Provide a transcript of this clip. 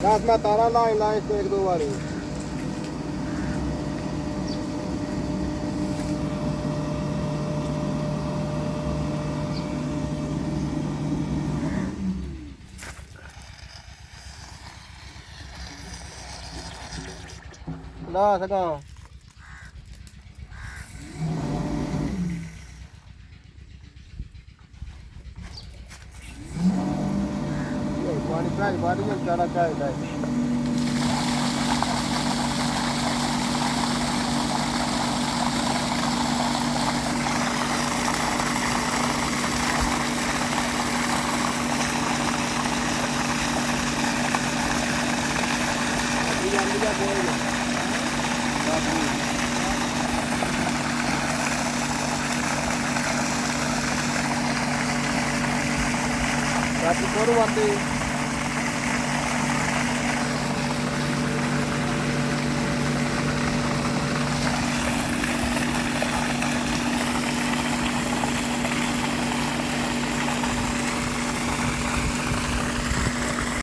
दस मैं तारा ला इसको एक दो बारी ला सका पानी प्याज बाड़ी में चारा चाय है Tapi baru waktu